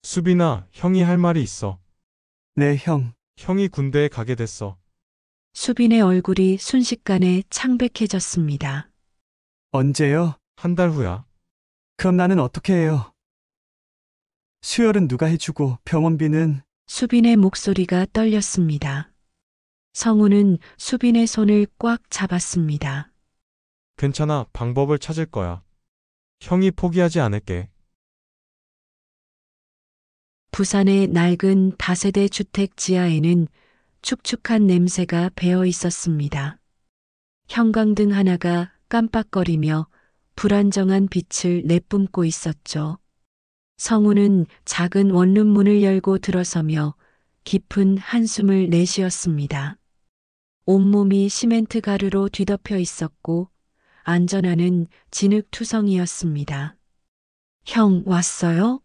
수빈아, 형이 할 말이 있어. 네, 형. 형이 군대에 가게 됐어. 수빈의 얼굴이 순식간에 창백해졌습니다. 언제요? 한 달 후야. 그럼 나는 어떻게 해요? 수혈은 누가 해주고 병원비는 수빈의 목소리가 떨렸습니다. 성우는 수빈의 손을 꽉 잡았습니다. 괜찮아, 방법을 찾을 거야. 형이 포기하지 않을게. 부산의 낡은 다세대 주택 지하에는 축축한 냄새가 배어 있었습니다. 형광등 하나가 깜빡거리며 불안정한 빛을 내뿜고 있었죠. 성우는 작은 원룸문을 열고 들어서며 깊은 한숨을 내쉬었습니다. 온몸이 시멘트 가루로 뒤덮여 있었고 안전하는 진흙투성이었습니다. 형 왔어요?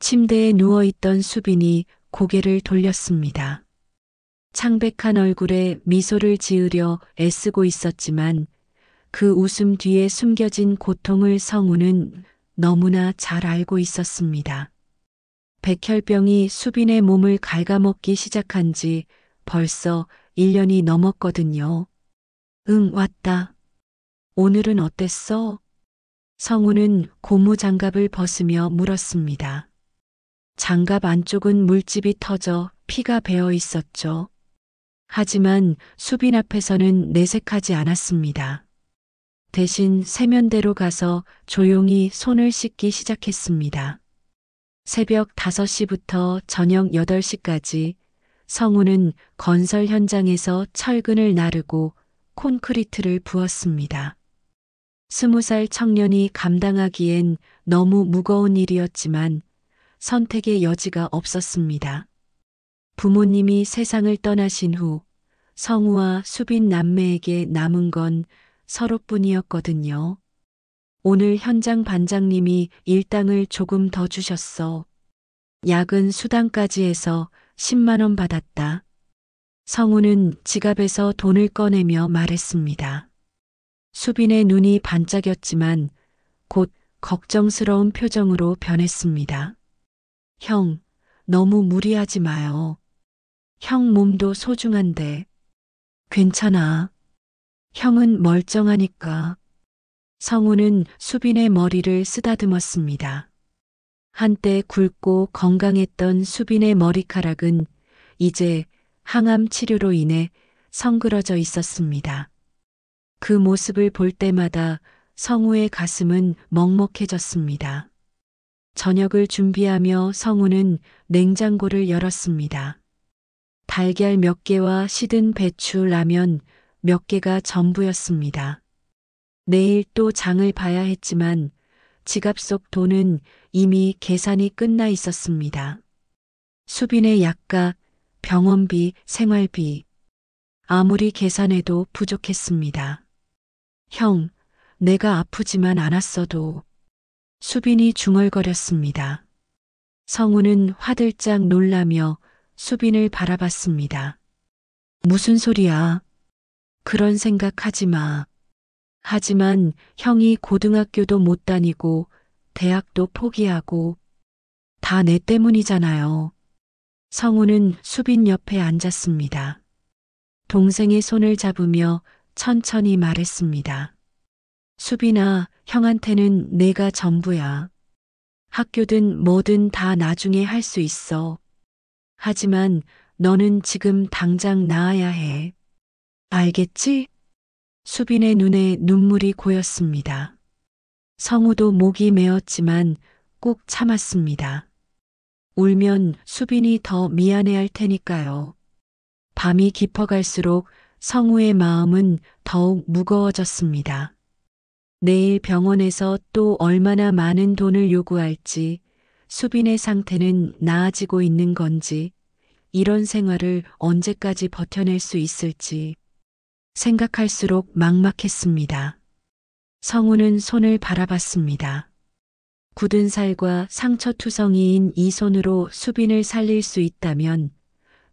침대에 누워있던 수빈이 고개를 돌렸습니다. 창백한 얼굴에 미소를 지으려 애쓰고 있었지만 그 웃음 뒤에 숨겨진 고통을 성우는 너무나 잘 알고 있었습니다. 백혈병이 수빈의 몸을 갉아먹기 시작한 지 벌써 1년이 넘었거든요. 응, 왔다. 오늘은 어땠어? 성우는 고무 장갑을 벗으며 물었습니다. 장갑 안쪽은 물집이 터져 피가 배어 있었죠. 하지만 수빈 앞에서는 내색하지 않았습니다. 대신 세면대로 가서 조용히 손을 씻기 시작했습니다. 새벽 5시부터 저녁 8시까지 성우는 건설 현장에서 철근을 나르고 콘크리트를 부었습니다. 20살 청년이 감당하기엔 너무 무거운 일이었지만 선택의 여지가 없었습니다. 부모님이 세상을 떠나신 후 성우와 수빈 남매에게 남은 건 서로뿐이었거든요. 오늘 현장 반장님이 일당을 조금 더 주셨어. 야근 수당까지 해서 10만 원 받았다. 성우는 지갑에서 돈을 꺼내며 말했습니다. 수빈의 눈이 반짝였지만 곧 걱정스러운 표정으로 변했습니다. 형, 너무 무리하지 마요. 형 몸도 소중한데. 괜찮아. 형은 멀쩡하니까. 성우는 수빈의 머리를 쓰다듬었습니다. 한때 굵고 건강했던 수빈의 머리카락은 이제 항암 치료로 인해 성그러져 있었습니다. 그 모습을 볼 때마다 성우의 가슴은 먹먹해졌습니다. 저녁을 준비하며 성우는 냉장고를 열었습니다. 달걀 몇 개와 시든 배추, 라면 몇 개가 전부였습니다. 내일 또 장을 봐야 했지만 지갑 속 돈은 이미 계산이 끝나 있었습니다. 수빈의 약값, 병원비, 생활비. 아무리 계산해도 부족했습니다. 형, 내가 아프지만 않았어도. 수빈이 중얼거렸습니다. 성우는 화들짝 놀라며 수빈을 바라봤습니다. 무슨 소리야? 그런 생각하지 마. 하지만 형이 고등학교도 못 다니고 대학도 포기하고 다 내 때문이잖아요. 성우는 수빈 옆에 앉았습니다. 동생의 손을 잡으며 천천히 말했습니다. 수빈아, 형한테는 내가 전부야. 학교든 뭐든 다 나중에 할 수 있어. 하지만 너는 지금 당장 나아야 해. 알겠지? 수빈의 눈에 눈물이 고였습니다. 성우도 목이 메었지만 꾹 참았습니다. 울면 수빈이 더 미안해할 테니까요. 밤이 깊어갈수록 성우의 마음은 더욱 무거워졌습니다. 내일 병원에서 또 얼마나 많은 돈을 요구할지, 수빈의 상태는 나아지고 있는 건지, 이런 생활을 언제까지 버텨낼 수 있을지 생각할수록 막막했습니다. 성우는 손을 바라봤습니다. 굳은 살과 상처투성이인 이 손으로 수빈을 살릴 수 있다면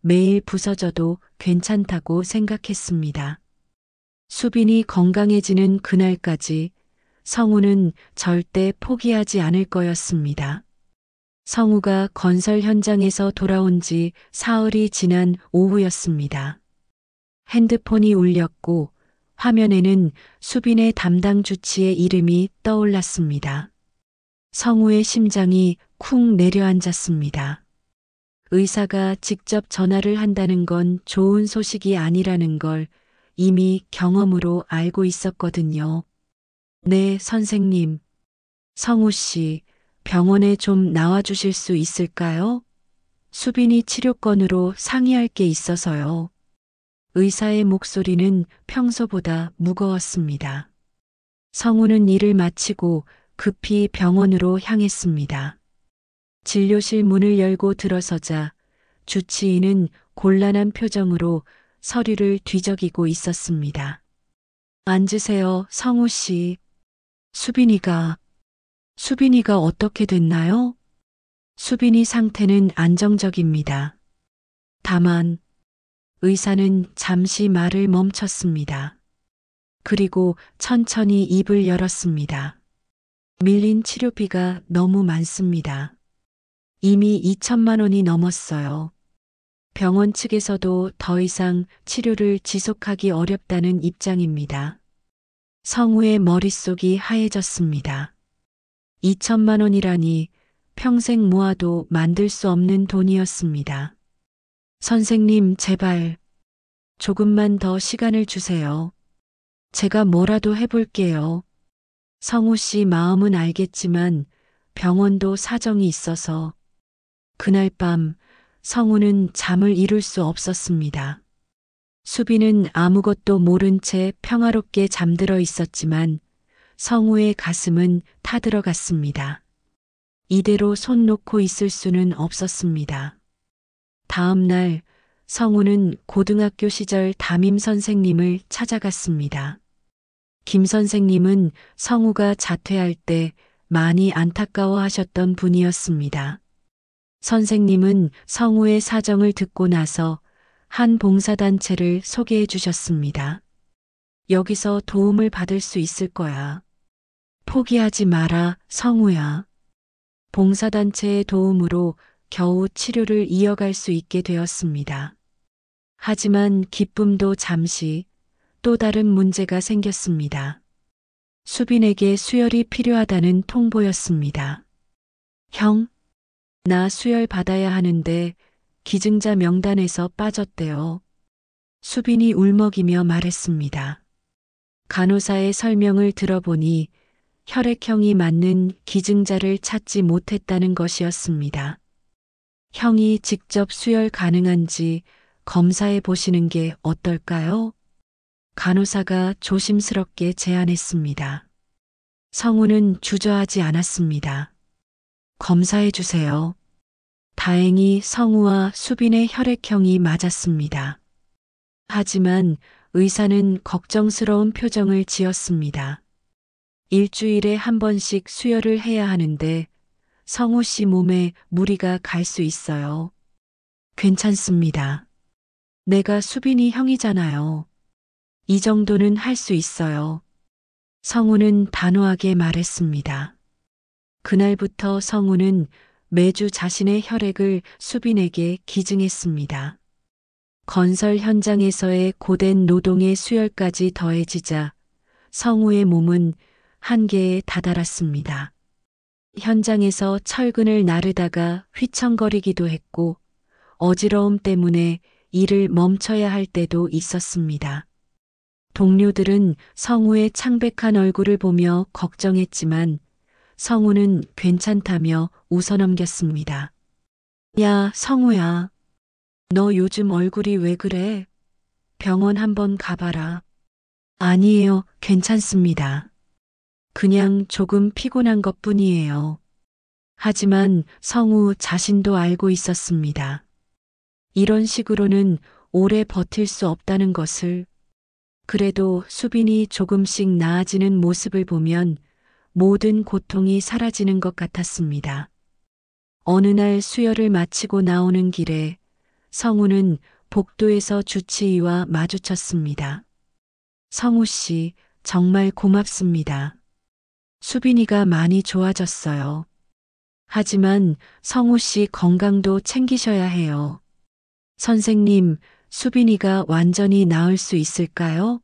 매일 부서져도 괜찮다고 생각했습니다. 수빈이 건강해지는 그날까지 성우는 절대 포기하지 않을 거였습니다. 성우가 건설 현장에서 돌아온 지 사흘이 지난 오후였습니다. 핸드폰이 울렸고 화면에는 수빈의 담당 주치의 이름이 떠올랐습니다. 성우의 심장이 쿵 내려앉았습니다. 의사가 직접 전화를 한다는 건 좋은 소식이 아니라는 걸 이미 경험으로 알고 있었거든요. 네, 선생님. 성우 씨, 병원에 좀 나와 주실 수 있을까요? 수빈이 치료건으로 상의할 게 있어서요. 의사의 목소리는 평소보다 무거웠습니다. 성우는 일을 마치고 급히 병원으로 향했습니다. 진료실 문을 열고 들어서자 주치의는 곤란한 표정으로 서류를 뒤적이고 있었습니다. 앉으세요, 성우 씨. 수빈이가 어떻게 됐나요? 수빈이 상태는 안정적입니다. 다만 의사는 잠시 말을 멈췄습니다. 그리고 천천히 입을 열었습니다. 밀린 치료비가 너무 많습니다. 이미 2천만 원이 넘었어요. 병원 측에서도 더 이상 치료를 지속하기 어렵다는 입장입니다. 성우의 머릿속이 하얘졌습니다. 2천만 원이라니 평생 모아도 만들 수 없는 돈이었습니다. 선생님, 제발 조금만 더 시간을 주세요. 제가 뭐라도 해볼게요. 성우 씨 마음은 알겠지만 병원도 사정이 있어서 그날 밤 성우는 잠을 이룰 수 없었습니다. 수빈은 아무것도 모른 채 평화롭게 잠들어 있었지만 성우의 가슴은 타들어갔습니다. 이대로 손 놓고 있을 수는 없었습니다. 다음 날 성우는 고등학교 시절 담임 선생님을 찾아갔습니다. 김 선생님은 성우가 자퇴할 때 많이 안타까워하셨던 분이었습니다. 선생님은 성우의 사정을 듣고 나서 한 봉사단체를 소개해 주셨습니다. 여기서 도움을 받을 수 있을 거야. 포기하지 마라, 성우야. 봉사단체의 도움으로 겨우 치료를 이어갈 수 있게 되었습니다. 하지만 기쁨도 잠시 또 다른 문제가 생겼습니다. 수빈에게 수혈이 필요하다는 통보였습니다. 형, 나 수혈 받아야 하는데 기증자 명단에서 빠졌대요. 수빈이 울먹이며 말했습니다. 간호사의 설명을 들어보니 혈액형이 맞는 기증자를 찾지 못했다는 것이었습니다. 형이 직접 수혈 가능한지 검사해 보시는 게 어떨까요? 간호사가 조심스럽게 제안했습니다. 성우는 주저하지 않았습니다. 검사해 주세요. 다행히 성우와 수빈의 혈액형이 맞았습니다. 하지만 의사는 걱정스러운 표정을 지었습니다. 일주일에 한 번씩 수혈을 해야 하는데 성우 씨 몸에 무리가 갈 수 있어요. 괜찮습니다. 내가 수빈이 형이잖아요. 이 정도는 할 수 있어요. 성우는 단호하게 말했습니다. 그날부터 성우는 매주 자신의 혈액을 수빈에게 기증했습니다. 건설 현장에서의 고된 노동의 수혈까지 더해지자 성우의 몸은 한계에 다다랐습니다. 현장에서 철근을 나르다가 휘청거리기도 했고 어지러움 때문에 일을 멈춰야 할 때도 있었습니다. 동료들은 성우의 창백한 얼굴을 보며 걱정했지만 성우는 괜찮다며 웃어넘겼습니다. 야, 성우야. 너 요즘 얼굴이 왜 그래? 병원 한번 가봐라. 아니에요, 괜찮습니다. 그냥 조금 피곤한 것뿐이에요. 하지만 성우 자신도 알고 있었습니다. 이런 식으로는 오래 버틸 수 없다는 것을. 그래도 수빈이 조금씩 나아지는 모습을 보면 모든 고통이 사라지는 것 같았습니다. 어느 날 수혈을 마치고 나오는 길에 성우는 복도에서 주치의와 마주쳤습니다. 성우 씨, 정말 고맙습니다. 수빈이가 많이 좋아졌어요. 하지만 성우 씨 건강도 챙기셔야 해요. 선생님, 수빈이가 완전히 나을 수 있을까요?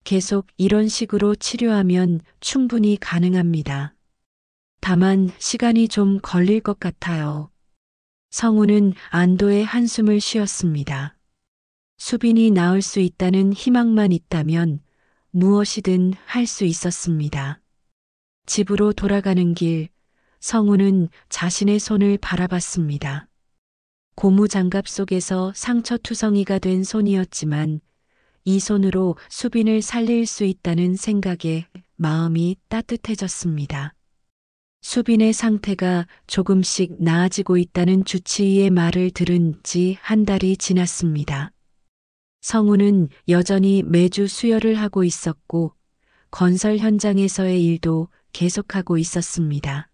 계속 이런 식으로 치료하면 충분히 가능합니다. 다만 시간이 좀 걸릴 것 같아요. 성우는 안도의 한숨을 쉬었습니다. 수빈이 나을 수 있다는 희망만 있다면 무엇이든 할 수 있었습니다. 집으로 돌아가는 길, 성우는 자신의 손을 바라봤습니다. 고무 장갑 속에서 상처투성이가 된 손이었지만 이 손으로 수빈을 살릴 수 있다는 생각에 마음이 따뜻해졌습니다. 수빈의 상태가 조금씩 나아지고 있다는 주치의의 말을 들은 지 한 달이 지났습니다. 성우는 여전히 매주 수혈을 하고 있었고 건설 현장에서의 일도 계속하고 있었습니다.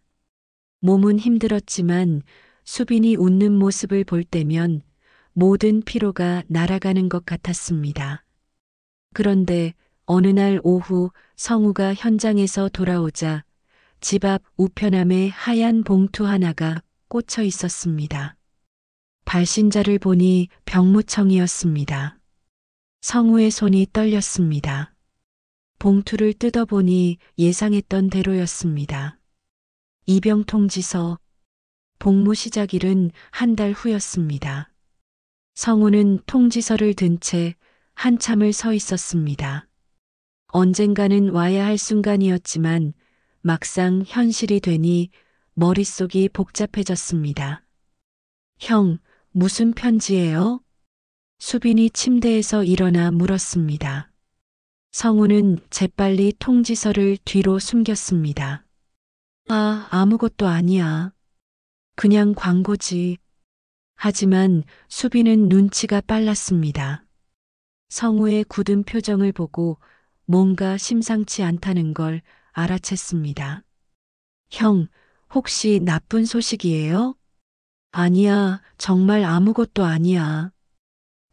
몸은 힘들었지만 수빈이 웃는 모습을 볼 때면 모든 피로가 날아가는 것 같았습니다. 그런데 어느 날 오후 성우가 현장에서 돌아오자 집 앞 우편함에 하얀 봉투 하나가 꽂혀 있었습니다. 발신자를 보니 병무청이었습니다. 성우의 손이 떨렸습니다. 봉투를 뜯어보니 예상했던 대로였습니다. 입영 통지서, 복무 시작일은 한 달 후였습니다. 성우는 통지서를 든 채 한참을 서 있었습니다. 언젠가는 와야 할 순간이었지만 막상 현실이 되니 머릿속이 복잡해졌습니다. 형, 무슨 편지예요? 수빈이 침대에서 일어나 물었습니다. 성우는 재빨리 통지서를 뒤로 숨겼습니다. 아무것도 아니야. 그냥 광고지. 하지만 수빈은 눈치가 빨랐습니다. 성우의 굳은 표정을 보고 뭔가 심상치 않다는 걸 알아챘습니다. 형, 혹시 나쁜 소식이에요? 아니야, 정말 아무것도 아니야.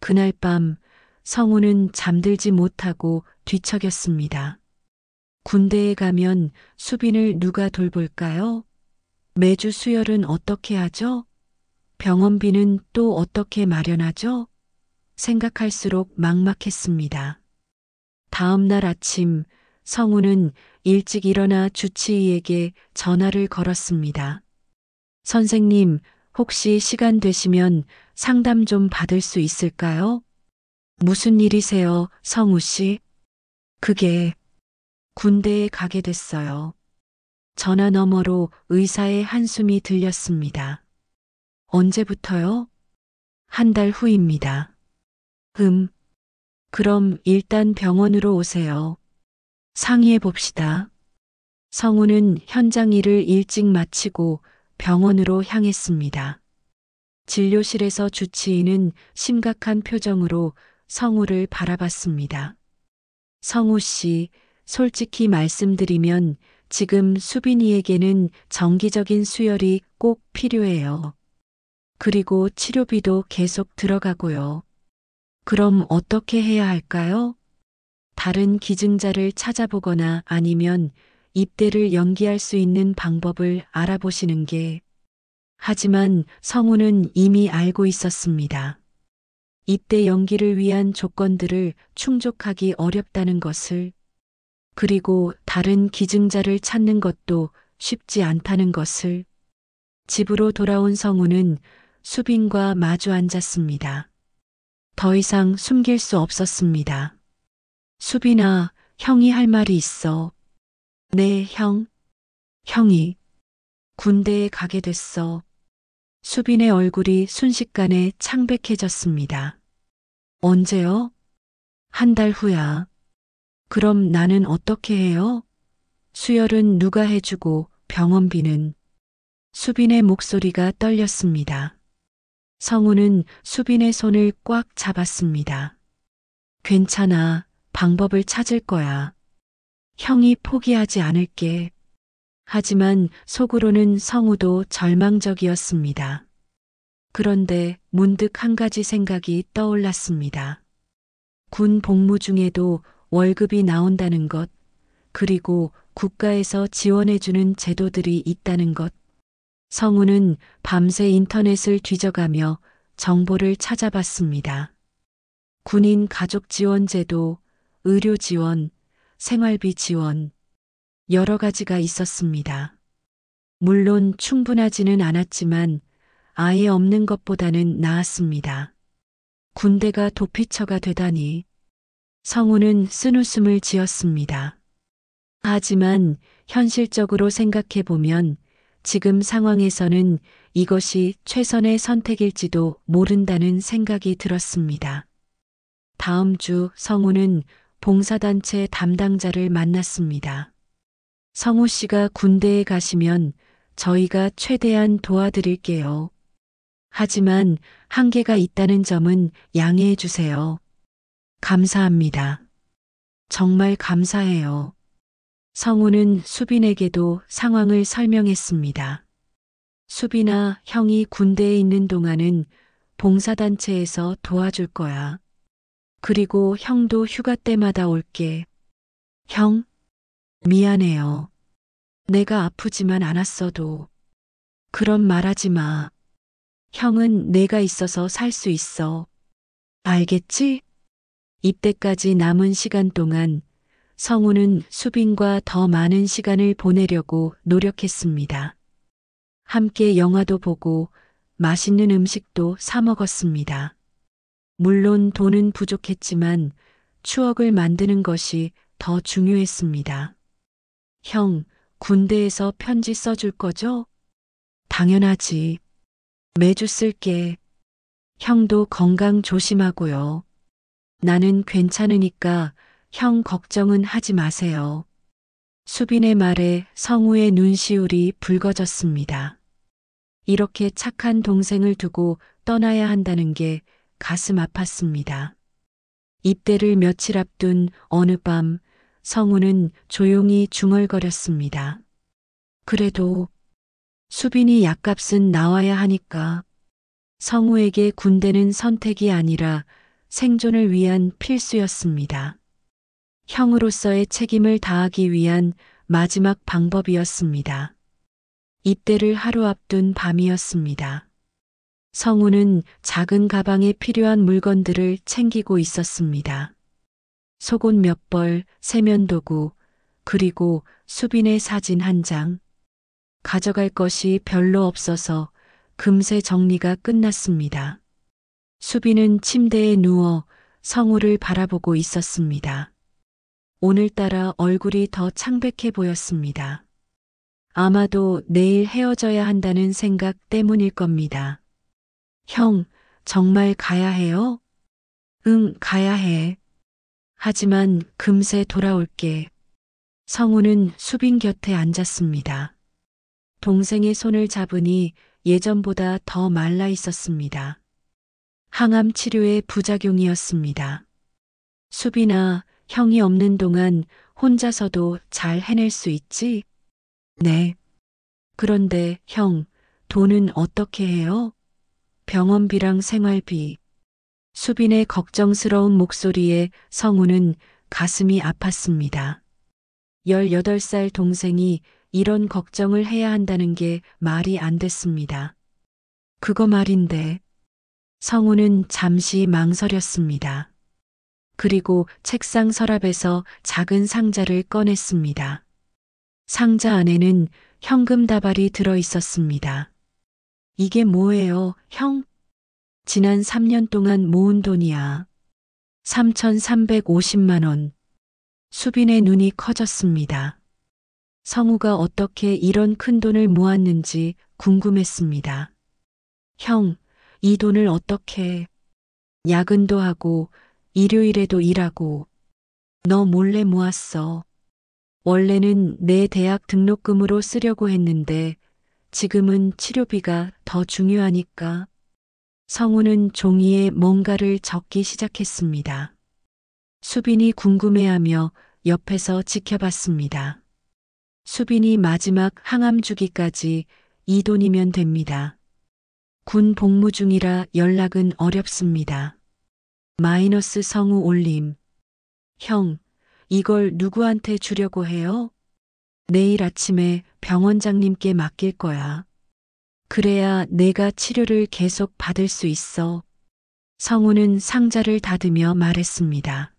그날 밤 성우는 잠들지 못하고 뒤척였습니다. 군대에 가면 수빈을 누가 돌볼까요? 매주 수혈은 어떻게 하죠? 병원비는 또 어떻게 마련하죠? 생각할수록 막막했습니다. 다음 날 아침 성우는 일찍 일어나 주치의에게 전화를 걸었습니다. 선생님, 혹시 시간 되시면 상담 좀 받을 수 있을까요? 무슨 일이세요, 성우 씨? 그게 군대에 가게 됐어요. 전화 너머로 의사의 한숨이 들렸습니다. 언제부터요? 한 달 후입니다. 그럼 일단 병원으로 오세요. 상의해 봅시다. 성우는 현장 일을 일찍 마치고 병원으로 향했습니다. 진료실에서 주치의는 심각한 표정으로 성우를 바라봤습니다. 성우 씨, 솔직히 말씀드리면 지금 수빈이에게는 정기적인 수혈이 꼭 필요해요. 그리고 치료비도 계속 들어가고요. 그럼 어떻게 해야 할까요? 다른 기증자를 찾아보거나 아니면 입대를 연기할 수 있는 방법을 알아보시는 게. 하지만 성우는 이미 알고 있었습니다. 입대 연기를 위한 조건들을 충족하기 어렵다는 것을, 그리고 다른 기증자를 찾는 것도 쉽지 않다는 것을. 집으로 돌아온 성우는 수빈과 마주 앉았습니다. 더 이상 숨길 수 없었습니다. 수빈아, 형이 할 말이 있어. 네, 형. 형이 군대에 가게 됐어. 수빈의 얼굴이 순식간에 창백해졌습니다. 언제요? 한 달 후야. 그럼 나는 어떻게 해요? 수혈은 누가 해주고 병원비는? 수빈의 목소리가 떨렸습니다. 성우는 수빈의 손을 꽉 잡았습니다. 괜찮아. 방법을 찾을 거야. 형이 포기하지 않을게. 하지만 속으로는 성우도 절망적이었습니다. 그런데 문득 한 가지 생각이 떠올랐습니다. 군 복무 중에도 월급이 나온다는 것, 그리고 국가에서 지원해주는 제도들이 있다는 것. 성우는 밤새 인터넷을 뒤져가며 정보를 찾아봤습니다. 군인 가족 지원 제도, 의료 지원, 생활비 지원, 여러 가지가 있었습니다. 물론 충분하지는 않았지만 아예 없는 것보다는 나았습니다. 군대가 도피처가 되다니. 성우는 쓴웃음을 지었습니다. 하지만 현실적으로 생각해보면 지금 상황에서는 이것이 최선의 선택일지도 모른다는 생각이 들었습니다. 다음 주 성우는 봉사단체 담당자를 만났습니다. 성우 씨가 군대에 가시면 저희가 최대한 도와드릴게요. 하지만 한계가 있다는 점은 양해해 주세요. 감사합니다. 정말 감사해요. 성우는 수빈에게도 상황을 설명했습니다. 수빈아, 형이 군대에 있는 동안은 봉사단체에서 도와줄 거야. 그리고 형도 휴가 때마다 올게. 형, 미안해요. 내가 아프지만 않았어도. 그런 말하지 마. 형은 내가 있어서 살 수 있어. 알겠지? 입대까지 남은 시간 동안 성우는 수빈과 더 많은 시간을 보내려고 노력했습니다. 함께 영화도 보고 맛있는 음식도 사 먹었습니다. 물론 돈은 부족했지만 추억을 만드는 것이 더 중요했습니다. 형, 군대에서 편지 써줄 거죠? 당연하지. 매주 쓸게. 형도 건강 조심하고요. 나는 괜찮으니까 형 걱정은 하지 마세요. 수빈의 말에 성우의 눈시울이 붉어졌습니다. 이렇게 착한 동생을 두고 떠나야 한다는 게 가슴 아팠습니다. 입대를 며칠 앞둔 어느 밤 성우는 조용히 중얼거렸습니다. 그래도 수빈이 약값은 나와야 하니까. 성우에게 군대는 선택이 아니라 생존을 위한 필수였습니다. 형으로서의 책임을 다하기 위한 마지막 방법이었습니다. 입대를 하루 앞둔 밤이었습니다. 성우는 작은 가방에 필요한 물건들을 챙기고 있었습니다. 속옷 몇 벌, 세면도구, 그리고 수빈의 사진 한 장. 가져갈 것이 별로 없어서 금세 정리가 끝났습니다. 수빈은 침대에 누워 성우를 바라보고 있었습니다. 오늘따라 얼굴이 더 창백해 보였습니다. 아마도 내일 헤어져야 한다는 생각 때문일 겁니다. 형, 정말 가야 해요? 응, 가야 해. 하지만 금세 돌아올게. 성우는 수빈 곁에 앉았습니다. 동생의 손을 잡으니 예전보다 더 말라 있었습니다. 항암 치료의 부작용이었습니다. 수빈아, 형이 없는 동안 혼자서도 잘 해낼 수 있지? 네. 그런데 형, 돈은 어떻게 해요? 병원비랑 생활비. 수빈의 걱정스러운 목소리에 성우는 가슴이 아팠습니다. 18살 동생이 이런 걱정을 해야 한다는 게 말이 안 됐습니다. 그거 말인데. 성우는 잠시 망설였습니다. 그리고 책상 서랍에서 작은 상자를 꺼냈습니다. 상자 안에는 현금 다발이 들어 있었습니다. 이게 뭐예요, 형? 지난 3년 동안 모은 돈이야. 3,350만 원. 수빈의 눈이 커졌습니다. 성우가 어떻게 이런 큰 돈을 모았는지 궁금했습니다. 형, 이 돈을 어떻게... 야근도 하고 일요일에도 일하고 너 몰래 모았어. 원래는 내 대학 등록금으로 쓰려고 했는데 지금은 치료비가 더 중요하니까. 성우는 종이에 뭔가를 적기 시작했습니다. 수빈이 궁금해하며 옆에서 지켜봤습니다. 수빈이 마지막 항암 주기까지 이 돈이면 됩니다. 군 복무 중이라 연락은 어렵습니다. 마이너스 성우 올림. 형, 이걸 누구한테 주려고 해요? 내일 아침에 병원장님께 맡길 거야. 그래야 내가 치료를 계속 받을 수 있어. 성우는 상자를 닫으며 말했습니다.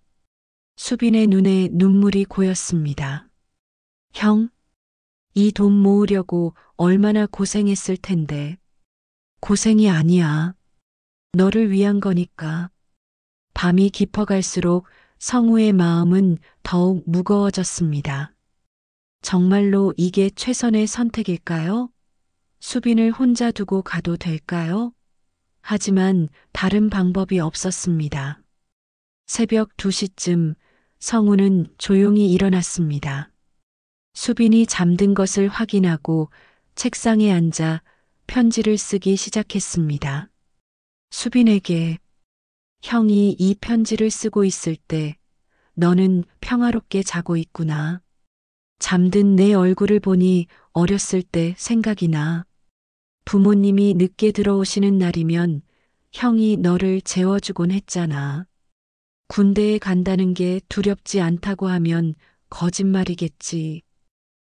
수빈의 눈에 눈물이 고였습니다. 형, 이 돈 모으려고 얼마나 고생했을 텐데. 고생이 아니야. 너를 위한 거니까. 밤이 깊어갈수록 성우의 마음은 더욱 무거워졌습니다. 정말로 이게 최선의 선택일까요? 수빈을 혼자 두고 가도 될까요? 하지만 다른 방법이 없었습니다. 새벽 2시쯤 성우는 조용히 일어났습니다. 수빈이 잠든 것을 확인하고 책상에 앉아 편지를 쓰기 시작했습니다. 수빈에게, 형이 이 편지를 쓰고 있을 때 너는 평화롭게 자고 있구나. 잠든 내 얼굴을 보니 어렸을 때 생각이 나. 부모님이 늦게 들어오시는 날이면 형이 너를 재워주곤 했잖아. 군대에 간다는 게 두렵지 않다고 하면 거짓말이겠지.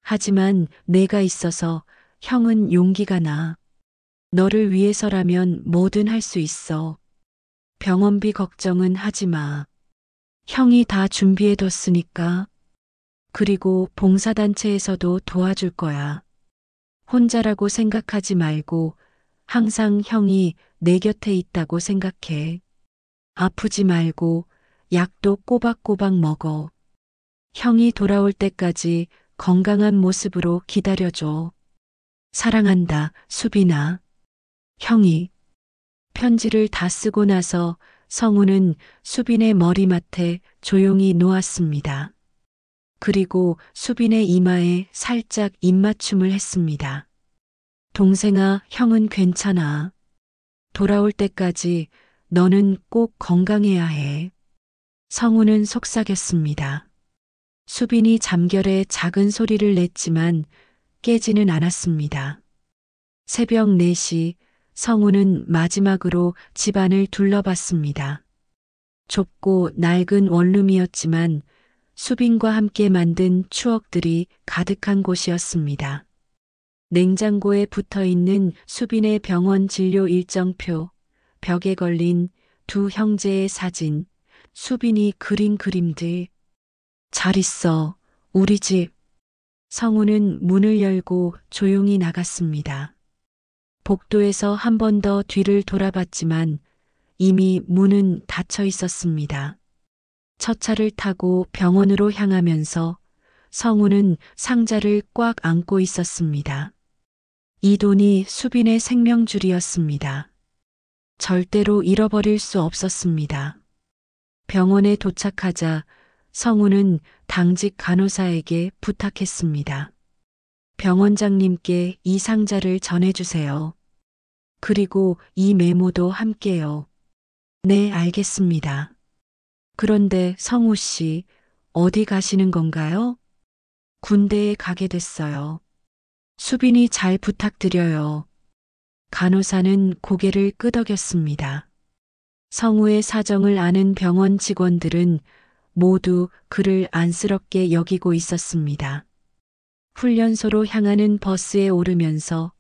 하지만 내가 있어서 형은 용기가 나. 너를 위해서라면 뭐든 할 수 있어. 병원비 걱정은 하지 마. 형이 다 준비해뒀으니까. 그리고 봉사단체에서도 도와줄 거야. 혼자라고 생각하지 말고 항상 형이 내 곁에 있다고 생각해. 아프지 말고 약도 꼬박꼬박 먹어. 형이 돌아올 때까지 건강한 모습으로 기다려줘. 사랑한다, 수빈아. 형이. 편지를 다 쓰고 나서 성우는 수빈의 머리맡에 조용히 놓았습니다. 그리고 수빈의 이마에 살짝 입맞춤을 했습니다. 동생아, 형은 괜찮아. 돌아올 때까지 너는 꼭 건강해야 해. 성우는 속삭였습니다. 수빈이 잠결에 작은 소리를 냈지만 깨지는 않았습니다. 새벽 4시 성우는 마지막으로 집안을 둘러봤습니다. 좁고 낡은 원룸이었지만 수빈과 함께 만든 추억들이 가득한 곳이었습니다. 냉장고에 붙어 있는 수빈의 병원 진료 일정표, 벽에 걸린 두 형제의 사진, 수빈이 그린 그림들. 잘 있어, 우리 집. 성우는 문을 열고 조용히 나갔습니다. 복도에서 한 번 더 뒤를 돌아봤지만 이미 문은 닫혀 있었습니다. 첫 차를 타고 병원으로 향하면서 성우는 상자를 꽉 안고 있었습니다. 이 돈이 수빈의 생명줄이었습니다. 절대로 잃어버릴 수 없었습니다. 병원에 도착하자 성우는 당직 간호사에게 부탁했습니다. 병원장님께 이 상자를 전해주세요. 그리고 이 메모도 함께요. 네, 알겠습니다. 그런데 성우 씨, 어디 가시는 건가요? 군대에 가게 됐어요. 수빈이 잘 부탁드려요. 간호사는 고개를 끄덕였습니다. 성우의 사정을 아는 병원 직원들은 모두 그를 안쓰럽게 여기고 있었습니다. 훈련소로 향하는 버스에 오르면서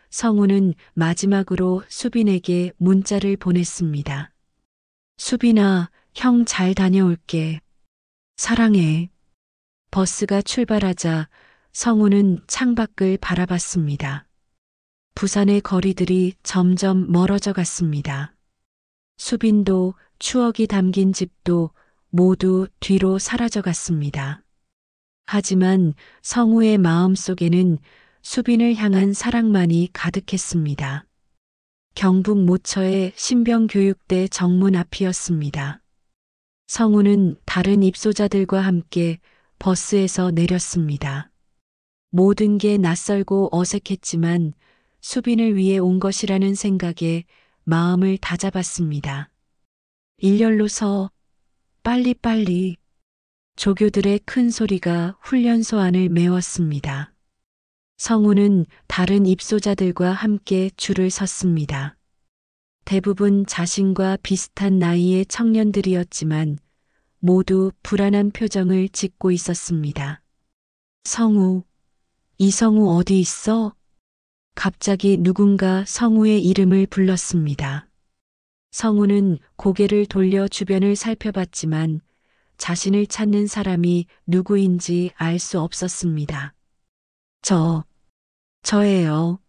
성우는 마지막으로 수빈에게 문자를 보냈습니다. 수빈아, 형 잘 다녀올게. 사랑해. 버스가 출발하자 성우는 창밖을 바라봤습니다. 부산의 거리들이 점점 멀어져 갔습니다. 수빈도 추억이 담긴 집도 모두 뒤로 사라져 갔습니다. 하지만 성우의 마음 속에는 수빈을 향한 사랑만이 가득했습니다. 경북 모처의 신병교육대 정문 앞이었습니다. 성우는 다른 입소자들과 함께 버스에서 내렸습니다. 모든 게 낯설고 어색했지만 수빈을 위해 온 것이라는 생각에 마음을 다잡았습니다. 일렬로 서 빨리빨리. 조교들의 큰 소리가 훈련소 안을 메웠습니다. 성우는 다른 입소자들과 함께 줄을 섰습니다. 대부분 자신과 비슷한 나이의 청년들이었지만 모두 불안한 표정을 짓고 있었습니다. 성우, 이성우 어디 있어? 갑자기 누군가 성우의 이름을 불렀습니다. 성우는 고개를 돌려 주변을 살펴봤지만 자신을 찾는 사람이 누구인지 알 수 없었습니다. 저예요.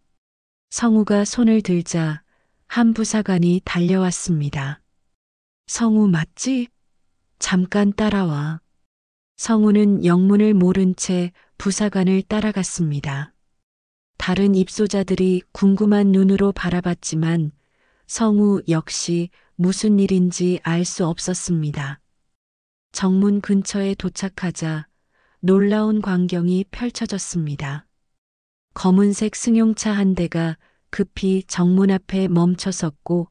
성우가 손을 들자 한 부사관이 달려왔습니다. 성우 맞지? 잠깐 따라와. 성우는 영문을 모른 채 부사관을 따라갔습니다. 다른 입소자들이 궁금한 눈으로 바라봤지만 성우 역시 무슨 일인지 알 수 없었습니다. 정문 근처에 도착하자 놀라운 광경이 펼쳐졌습니다. 검은색 승용차 한 대가 급히 정문 앞에 멈춰섰고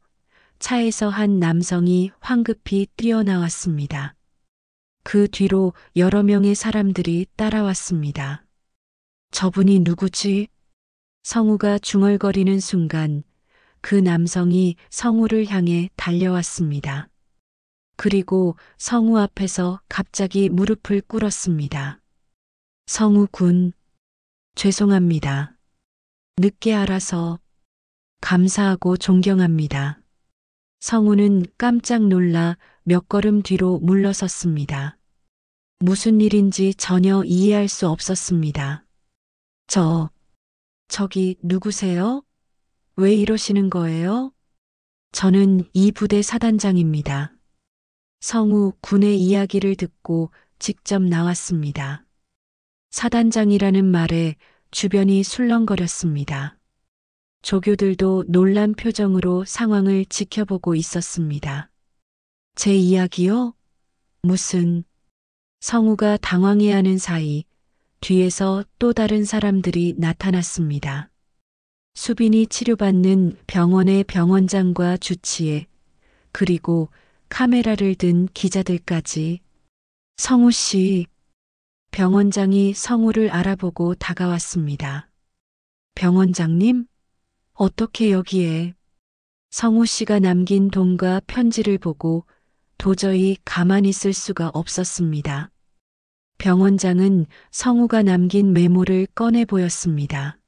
차에서 한 남성이 황급히 뛰어나왔습니다. 그 뒤로 여러 명의 사람들이 따라왔습니다. 저분이 누구지? 성우가 중얼거리는 순간 그 남성이 성우를 향해 달려왔습니다. 그리고 성우 앞에서 갑자기 무릎을 꿇었습니다. 성우 군, 죄송합니다. 늦게 알아서 감사하고 존경합니다. 성우는 깜짝 놀라 몇 걸음 뒤로 물러섰습니다. 무슨 일인지 전혀 이해할 수 없었습니다. 저기 누구세요? 왜 이러시는 거예요? 저는 이 부대 사단장입니다. 성우 군의 이야기를 듣고 직접 나왔습니다. 사단장이라는 말에 주변이 술렁거렸습니다. 조교들도 놀란 표정으로 상황을 지켜보고 있었습니다. 제 이야기요? 무슨... 성우가 당황해하는 사이 뒤에서 또 다른 사람들이 나타났습니다. 수빈이 치료받는 병원의 병원장과 주치의, 그리고 카메라를 든 기자들까지. 성우 씨, 병원장이 성우를 알아보고 다가왔습니다. 병원장님? 어떻게 여기에? 성우 씨가 남긴 돈과 편지를 보고 도저히 가만히 있을 수가 없었습니다. 병원장은 성우가 남긴 메모를 꺼내 보였습니다.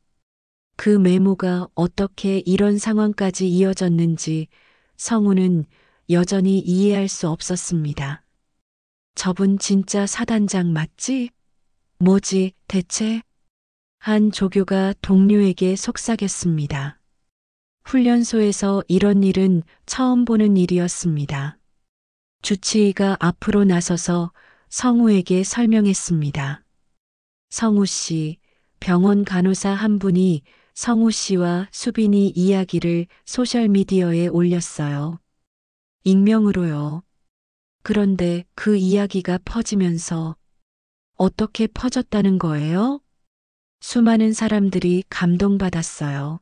그 메모가 어떻게 이런 상황까지 이어졌는지 성우는 여전히 이해할 수 없었습니다. 저분 진짜 사단장 맞지? 뭐지, 대체? 한 조교가 동료에게 속삭였습니다. 훈련소에서 이런 일은 처음 보는 일이었습니다. 주치의가 앞으로 나서서 성우에게 설명했습니다. 성우 씨, 병원 간호사 한 분이 성우 씨와 수빈이 이야기를 소셜미디어에 올렸어요. 익명으로요. 그런데 그 이야기가 퍼지면서 어떻게 퍼졌다는 거예요? 수많은 사람들이 감동받았어요.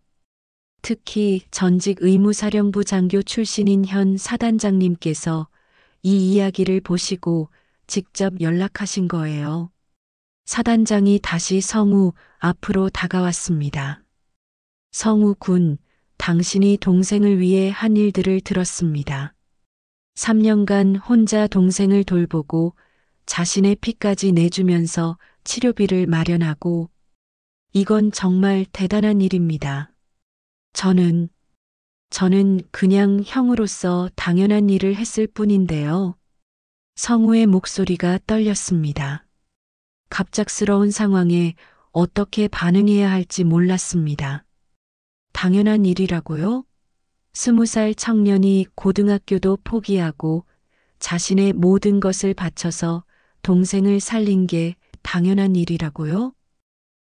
특히 전직 의무사령부 장교 출신인 현 사단장님께서 이 이야기를 보시고 직접 연락하신 거예요. 사단장이 다시 성우 앞으로 다가왔습니다. 성우 군, 당신이 동생을 위해 한 일들을 들었습니다. 3년간 혼자 동생을 돌보고 자신의 피까지 내주면서 치료비를 마련하고, 이건 정말 대단한 일입니다. 저는 그냥 형으로서 당연한 일을 했을 뿐인데요. 성우의 목소리가 떨렸습니다. 갑작스러운 상황에 어떻게 반응해야 할지 몰랐습니다. 당연한 일이라고요? 20살 청년이 고등학교도 포기하고 자신의 모든 것을 바쳐서 동생을 살린 게 당연한 일이라고요?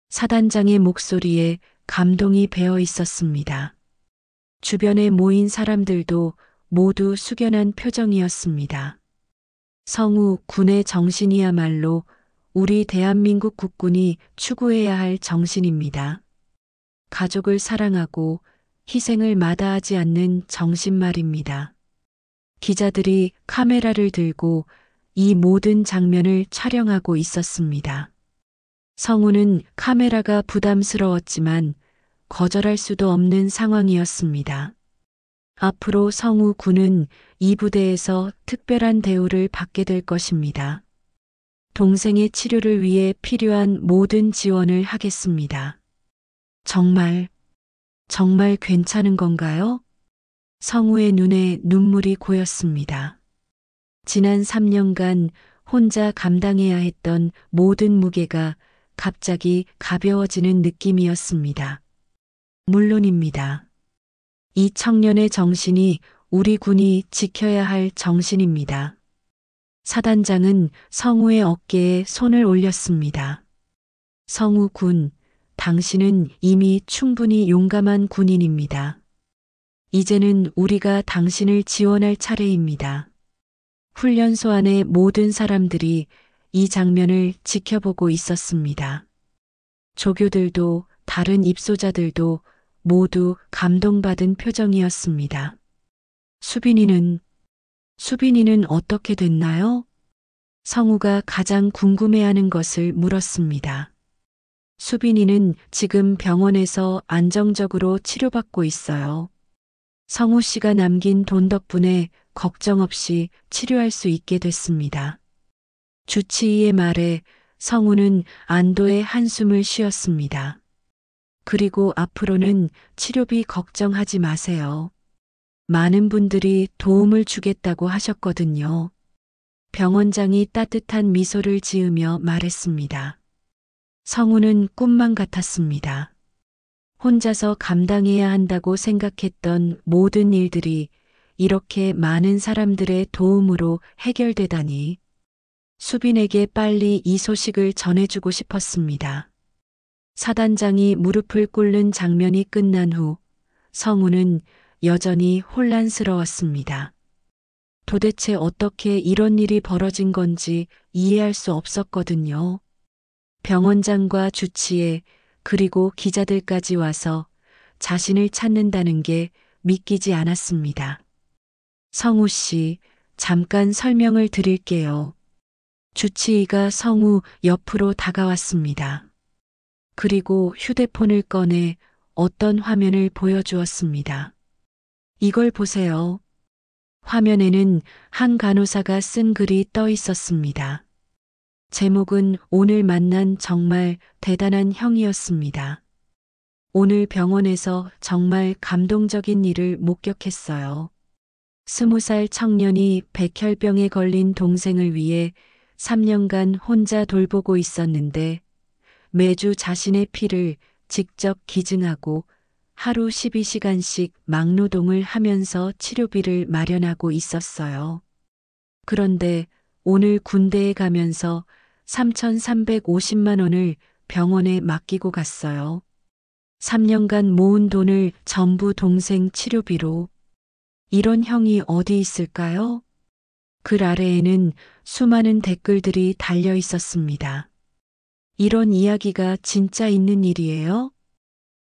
사단장의 목소리에 감동이 배어 있었습니다. 주변에 모인 사람들도 모두 숙연한 표정이었습니다. 성우 군의 정신이야말로 우리 대한민국 국군이 추구해야 할 정신입니다. 가족을 사랑하고 희생을 마다하지 않는 정신 말입니다. 기자들이 카메라를 들고 이 모든 장면을 촬영하고 있었습니다. 성우는 카메라가 부담스러웠지만 거절할 수도 없는 상황이었습니다. 앞으로 성우 군은 이 부대에서 특별한 대우를 받게 될 것입니다. 동생의 치료를 위해 필요한 모든 지원을 하겠습니다. 정말 정말 괜찮은 건가요? 성우의 눈에 눈물이 고였습니다. 지난 3년간 혼자 감당해야 했던 모든 무게가 갑자기 가벼워지는 느낌이었습니다. 물론입니다. 이 청년의 정신이 우리 군이 지켜야 할 정신입니다. 사단장은 성우의 어깨에 손을 올렸습니다. 성우 군, 당신은 이미 충분히 용감한 군인입니다. 이제는 우리가 당신을 지원할 차례입니다. 훈련소 안의 모든 사람들이 이 장면을 지켜보고 있었습니다. 조교들도 다른 입소자들도 모두 감동받은 표정이었습니다. 수빈이는 어떻게 됐나요? 성우가 가장 궁금해하는 것을 물었습니다. 수빈이는 지금 병원에서 안정적으로 치료받고 있어요. 성우 씨가 남긴 돈 덕분에 걱정 없이 치료할 수 있게 됐습니다. 주치의의 말에 성우는 안도의 한숨을 쉬었습니다. 그리고 앞으로는 치료비 걱정하지 마세요. 많은 분들이 도움을 주겠다고 하셨거든요. 병원장이 따뜻한 미소를 지으며 말했습니다. 성우는 꿈만 같았습니다. 혼자서 감당해야 한다고 생각했던 모든 일들이 이렇게 많은 사람들의 도움으로 해결되다니. 수빈에게 빨리 이 소식을 전해주고 싶었습니다. 사단장이 무릎을 꿇는 장면이 끝난 후 성우는 여전히 혼란스러웠습니다. 도대체 어떻게 이런 일이 벌어진 건지 이해할 수 없었거든요. 병원장과 주치의 그리고 기자들까지 와서 자신을 찾는다는 게 믿기지 않았습니다. 성우 씨, 잠깐 설명을 드릴게요. 주치의가 성우 옆으로 다가왔습니다. 그리고 휴대폰을 꺼내 어떤 화면을 보여주었습니다. 이걸 보세요. 화면에는 한 간호사가 쓴 글이 떠 있었습니다. 제목은 오늘 만난 정말 대단한 형이었습니다. 오늘 병원에서 정말 감동적인 일을 목격했어요. 20살 청년이 백혈병에 걸린 동생을 위해 3년간 혼자 돌보고 있었는데 매주 자신의 피를 직접 기증하고 하루 12시간씩 막노동을 하면서 치료비를 마련하고 있었어요. 그런데 오늘 군대에 가면서 3,350만 원을 병원에 맡기고 갔어요. 3년간 모은 돈을 전부 동생 치료비로. 이런 형이 어디 있을까요? 글 아래에는 수많은 댓글들이 달려 있었습니다. 이런 이야기가 진짜 있는 일이에요?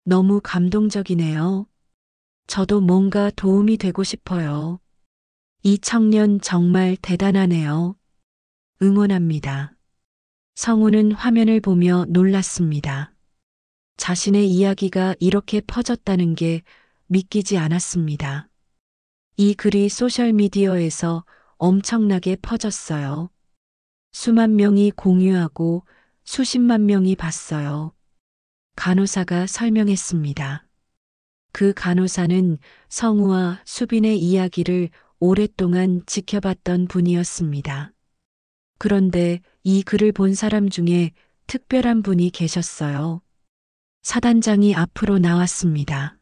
너무 감동적이네요. 저도 뭔가 도움이 되고 싶어요. 이 청년 정말 대단하네요. 응원합니다. 성우는 화면을 보며 놀랐습니다. 자신의 이야기가 이렇게 퍼졌다는 게 믿기지 않았습니다. 이 글이 소셜미디어에서 엄청나게 퍼졌어요. 수만 명이 공유하고 수십만 명이 봤어요. 간호사가 설명했습니다. 그 간호사는 성우와 수빈의 이야기를 오랫동안 지켜봤던 분이었습니다. 그런데 이 글을 본 사람 중에 특별한 분이 계셨어요. 사단장이 앞으로 나왔습니다.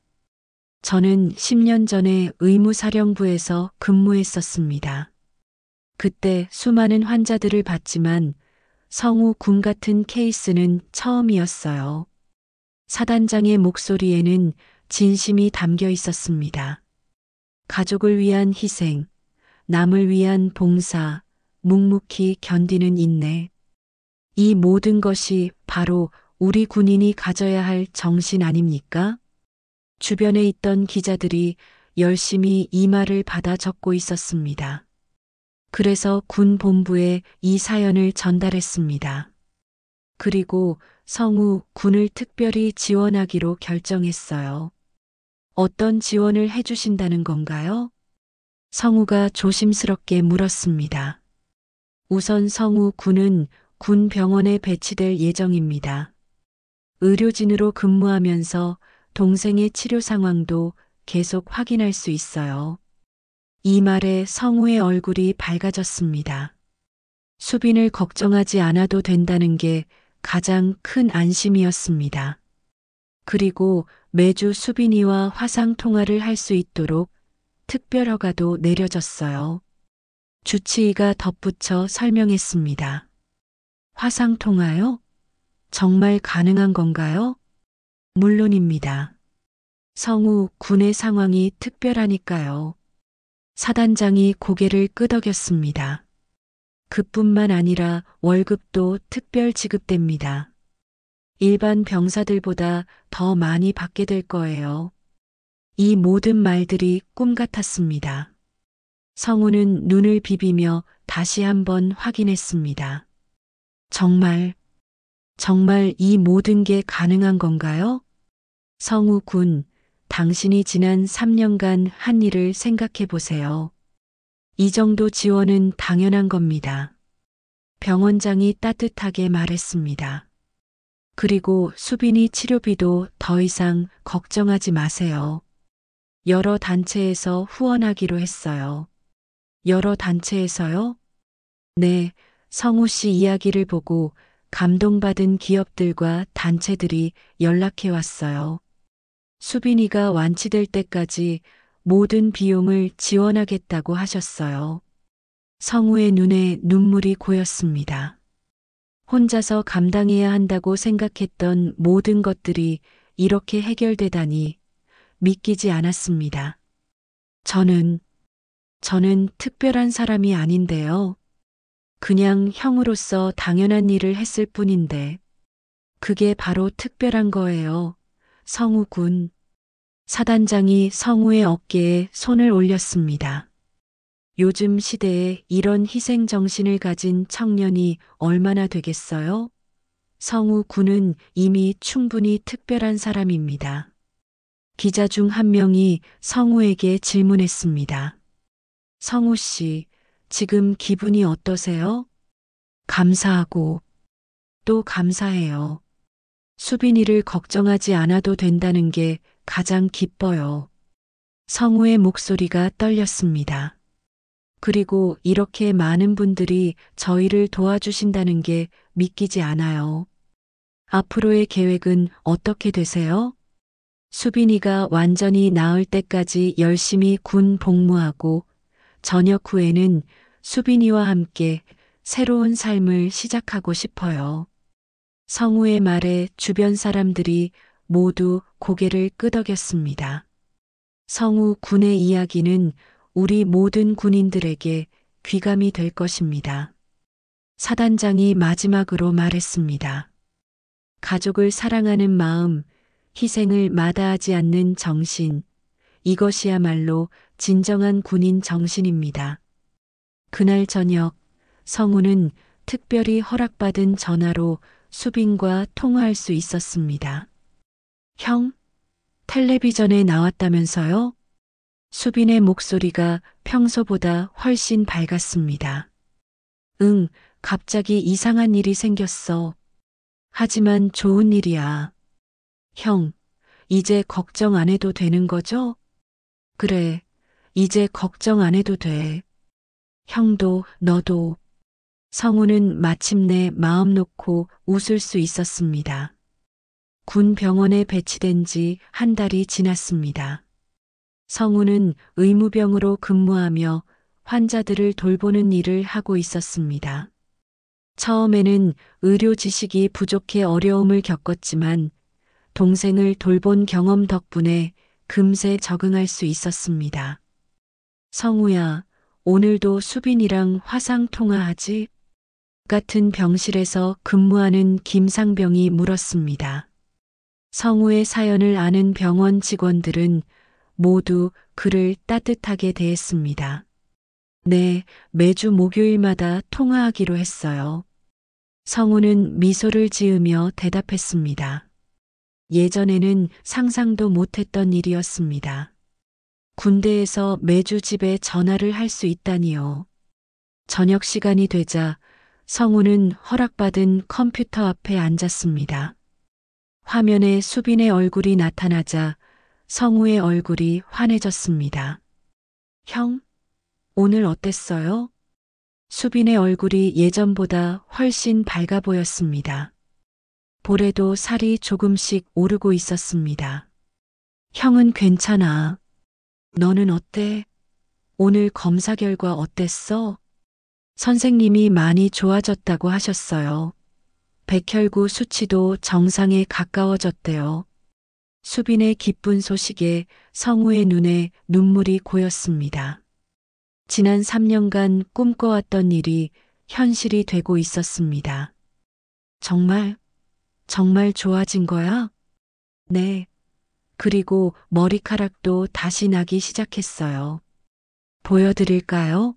저는 10년 전에 의무사령부에서 근무했었습니다. 그때 수많은 환자들을 봤지만 성우 군 같은 케이스는 처음이었어요. 사단장의 목소리에는 진심이 담겨 있었습니다. 가족을 위한 희생, 남을 위한 봉사, 묵묵히 견디는 인내. 이 모든 것이 바로 우리 군인이 가져야 할 정신 아닙니까? 주변에 있던 기자들이 열심히 이 말을 받아 적고 있었습니다. 그래서 군 본부에 이 사연을 전달했습니다. 그리고 성우 군을 특별히 지원하기로 결정했어요. 어떤 지원을 해주신다는 건가요? 성우가 조심스럽게 물었습니다. 우선 성우 군은 군 병원에 배치될 예정입니다. 의료진으로 근무하면서 동생의 치료 상황도 계속 확인할 수 있어요. 이 말에 성우의 얼굴이 밝아졌습니다. 수빈을 걱정하지 않아도 된다는 게 가장 큰 안심이었습니다. 그리고 매주 수빈이와 화상 통화를 할 수 있도록 특별 허가도 내려졌어요. 주치의가 덧붙여 설명했습니다. 화상 통화요? 정말 가능한 건가요? 물론입니다. 성우 군의 상황이 특별하니까요. 사단장이 고개를 끄덕였습니다. 그뿐만 아니라 월급도 특별 지급됩니다. 일반 병사들보다 더 많이 받게 될 거예요. 이 모든 말들이 꿈 같았습니다. 성우는 눈을 비비며 다시 한번 확인했습니다. 정말 이 모든 게 가능한 건가요? 성우 군, 당신이 지난 3년간 한 일을 생각해 보세요. 이 정도 지원은 당연한 겁니다. 병원장이 따뜻하게 말했습니다. 그리고 수빈이 치료비도 더 이상 걱정하지 마세요. 여러 단체에서 후원하기로 했어요. 여러 단체에서요? 네, 성우 씨 이야기를 보고 감동받은 기업들과 단체들이 연락해 왔어요. 수빈이가 완치될 때까지 모든 비용을 지원하겠다고 하셨어요. 성우의 눈에 눈물이 고였습니다. 혼자서 감당해야 한다고 생각했던 모든 것들이 이렇게 해결되다니 믿기지 않았습니다. 저는 특별한 사람이 아닌데요. 그냥 형으로서 당연한 일을 했을 뿐인데, 그게 바로 특별한 거예요. 성우 군. 사단장이 성우의 어깨에 손을 올렸습니다. 요즘 시대에 이런 희생 정신을 가진 청년이 얼마나 되겠어요? 성우 군은 이미 충분히 특별한 사람입니다. 기자 중 한 명이 성우에게 질문했습니다. 성우 씨, 지금 기분이 어떠세요? 감사하고 또 감사해요. 수빈이를 걱정하지 않아도 된다는 게 가장 기뻐요. 성우의 목소리가 떨렸습니다. 그리고 이렇게 많은 분들이 저희를 도와주신다는 게 믿기지 않아요. 앞으로의 계획은 어떻게 되세요? 수빈이가 완전히 나을 때까지 열심히 군 복무하고 전역 후에는 수빈이와 함께 새로운 삶을 시작하고 싶어요. 성우의 말에 주변 사람들이 모두 고개를 끄덕였습니다. 성우 군의 이야기는 우리 모든 군인들에게 귀감이 될 것입니다. 사단장이 마지막으로 말했습니다. 가족을 사랑하는 마음, 희생을 마다하지 않는 정신, 이것이야말로 진정한 군인 정신입니다. 그날 저녁, 성우는 특별히 허락받은 전화로 수빈과 통화할 수 있었습니다. 형, 텔레비전에 나왔다면서요? 수빈의 목소리가 평소보다 훨씬 밝았습니다. 응, 갑자기 이상한 일이 생겼어. 하지만 좋은 일이야. 형, 이제 걱정 안 해도 되는 거죠? 그래, 이제 걱정 안 해도 돼. 형도, 너도. 성우는 마침내 마음 놓고 웃을 수 있었습니다. 군 병원에 배치된 지 한 달이 지났습니다. 성우는 의무병으로 근무하며 환자들을 돌보는 일을 하고 있었습니다. 처음에는 의료 지식이 부족해 어려움을 겪었지만 동생을 돌본 경험 덕분에 금세 적응할 수 있었습니다. 성우야, 오늘도 수빈이랑 화상 통화하지? 같은 병실에서 근무하는 김상병이 물었습니다. 성우의 사연을 아는 병원 직원들은 모두 그를 따뜻하게 대했습니다. 네, 매주 목요일마다 통화하기로 했어요. 성우는 미소를 지으며 대답했습니다. 예전에는 상상도 못했던 일이었습니다. 군대에서 매주 집에 전화를 할 수 있다니요. 저녁 시간이 되자 성우는 허락받은 컴퓨터 앞에 앉았습니다. 화면에 수빈의 얼굴이 나타나자 성우의 얼굴이 환해졌습니다. 형, 오늘 어땠어요? 수빈의 얼굴이 예전보다 훨씬 밝아 보였습니다. 볼에도 살이 조금씩 오르고 있었습니다. 형은 괜찮아. 너는 어때? 오늘 검사 결과 어땠어? 선생님이 많이 좋아졌다고 하셨어요. 백혈구 수치도 정상에 가까워졌대요. 수빈의 기쁜 소식에 성우의 눈에 눈물이 고였습니다. 지난 3년간 꿈꿔왔던 일이 현실이 되고 있었습니다. 정말 좋아진 거야? 네. 그리고 머리카락도 다시 나기 시작했어요. 보여드릴까요?